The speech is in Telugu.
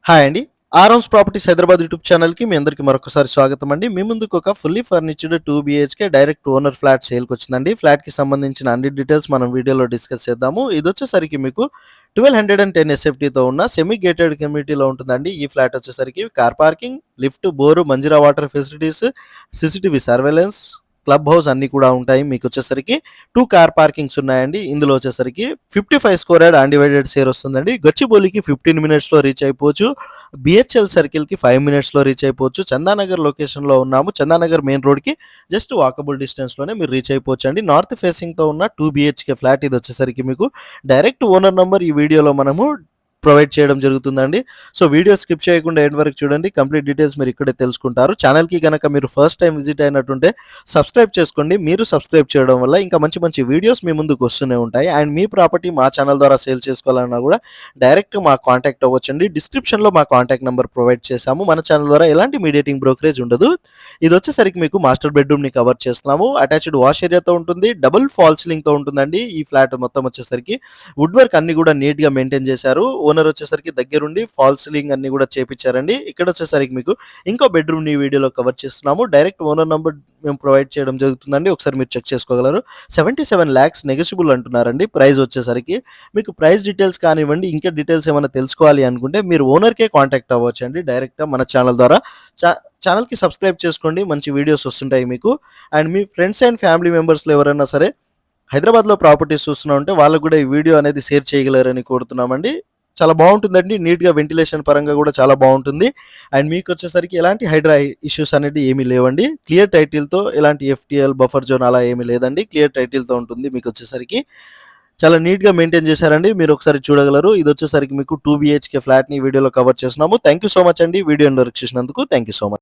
హాయ్ అండి. ఆరోన్స్ ప్రాపర్టీస్ హైదరాబాద్ యూట్యూబ్ ఛానల్‌కి మీ అందరికీ మరొకసారి స్వాగతం అండి. మీ ముందుకు ఒక fully furnished 2 BHK direct owner flat సేల్‌కొచ్చిందండి. ఫ్లాట్‌కి సంబంధించిన అన్ని డీటెయిల్స్ మనం వీడియోలో డిస్కస్ చేద్దాము. ఇదొచ్చేసరికి మీకు 1210 ఎస్ఎఫ్టీతో ఉన్న సెమీ గేటెడ్ కమ్యూనిటీలో ఉంటుందండి. ఈ ఫ్లాట్ వచ్చేసరికి car parking, lift, bore, Manjira water facilities, CCTV surveillance, club house అన్నీ కూడా ఉంటాయి. మీకొచ్చేసరికి 2 కార్ పార్కింగ్స్ ఉన్నాయండి. ఇందులో వచ్చేసరికి 55 స్క్వేర్ యార్డ్ అన్‌డివైడెడ్ షేర్ వస్తుందండి. గచ్చిబౌలికి 15 మినిట్స్‌లో రీచ్ అయిపోవచ్చు. బీహెచ్ఎల్ సర్కిల్‌కి 5 మినిట్స్‌లో రీచ్ అయిపోవచ్చు. చందానగర్ లొకేషన్‌లో ఉన్నాము. చందానగర్ మెయిన్ రోడ్‌కి జస్ట్ వాకబుల్ డిస్టెన్స్‌లోనే మీరు రీచ్ అయిపోవచ్చండి. నార్త్ ఫేసింగ్‌తో ఉన్న 2 బీహెచ్‌కే ఫ్లాట్ ఇదొచ్చేసరికి మీకు డైరెక్ట్ ఓనర్ నంబర్ ఈ వీడియోలో మనము ప్రొవైడ్ చేయడం జరుగుతుందండి. సో, వీడియో స్కిప్ చేయకుండా ఎండ్ వరకు చూడండి. కంప్లీట్ డీటెయిల్స్ మీరు ఇక్కడే తెలుసుకుంటారు. ఛానల్‌కి గనక మీరు ఫస్ట్ టైమ్ విజిట్ అయినట్టుంటే సబ్స్క్రైబ్ చేసుకోండి. మీరు సబ్స్క్రైబ్ చేయడం వల్ల ఇంకా మంచి మంచి వీడియోస్ మీ ముందుకు వస్తూనే ఉంటాయి. అండ్ మీ ప్రాపర్టీ మా ఛానల్ ద్వారా సేల్ చేసుకోవాలన్నా కూడా డైరెక్ట్‌గా మాకు కాంటాక్ట్ అవ్వచ్చండి. డిస్క్రిప్షన్‌లో మా కాంటాక్ట్ నంబర్ ప్రొవైడ్ చేశాము. మన ఛానల్ ద్వారా ఎలాంటి మీడియేటింగ్ బ్రోకరేజ్ ఉండదు. ఇదొచ్చేసరికి మీకు మాస్టర్ బెడ్‌రూమ్‌ని కవర్ చేస్తున్నాము. అటాచ్డ్ వాష్ ఏరియాతో ఉంటుంది. డబుల్ ఫాల్ సీలింగ్‌తో ఉంటుందండి. ఈ ఫ్లాట్ మొత్తం వచ్చేసరికి వుడ్ వర్క్ అన్ని కూడా నీట్‌గా మెయింటైన్ చేశారు. ఓనర్ వచ్చేసరికి దగ్గరుండి ఫాల్ సీలింగ్ అన్ని కూడా చేపిచ్చారండి. ఇక్కడ వచ్చేసరికి మీకు ఇంకో బెడ్‌రూమ్‌ని ఈ వీడియోలో కవర్ చేస్తున్నాము. డైరెక్ట్ ఓనర్ నంబర్ మేము ప్రొవైడ్ చేయడం జరుగుతుందండి. ఒకసారి మీరు చెక్ చేసుకోగలరు. 77 లాక్స్ నెగోషియబుల్ అంటున్నారండి. ప్రైస్ వచ్చేసరికి మీకు ప్రైస్ డీటెయిల్స్ కానివ్వండి, ఇంకా డీటెయిల్స్ ఏమైనా తెలుసుకోవాలి అనుకుంటే మీరు ఓనర్‌కే కాంటాక్ట్ అవ్వచ్చండి డైరెక్ట్‌గా మన ఛానల్ ద్వారా. ఛానల్‌కి సబ్స్క్రైబ్ చేసుకోండి. మంచి వీడియోస్ వస్తుంటాయి మీకు. అండ్ మీ ఫ్రెండ్స్ అండ్ ఫ్యామిలీ మెంబర్స్‌లో ఎవరైనా సరే హైదరాబాద్‌లో ప్రాపర్టీస్ చూస్తున్నా ఉంటే వాళ్ళకి కూడా ఈ వీడియో అనేది షేర్ చేయగలరని కోరుతున్నామండి. చాలా బావుంటుందండి. నీట్‌గా వెంటిలేషన్ పరంగా కూడా చాలా బావుంటుంది. అండ్ మీకొచ్చేసరికి ఎలాంటి హైడ్రా ఇష్యూస్ అనేది ఏమీ లేవండి. క్లియర్ టైటిల్‌తో ఎలాంటి ఎఫ్‌టీఎల్, బఫర్ జోన్ అలా ఏమీ లేదండి. క్లియర్ టైటిల్‌తో ఉంటుంది మీకొచ్చేసరికి. చాలా నీట్‌గా మెయింటైన్ చేశారండి. మీరు ఒకసారి చూడగలరు. ఇదొచ్చేసరికి మీకు 2 బీహెచ్‌కే ఫ్లాట్‌ని ఈ వీడియోలో కవర్ చేస్తున్నాము. థాంక్ యూ సో మచ్ అండి. వీడియో ఎండ్ వరకు చూసినందుకు థాంక్ యూ సో మచ్.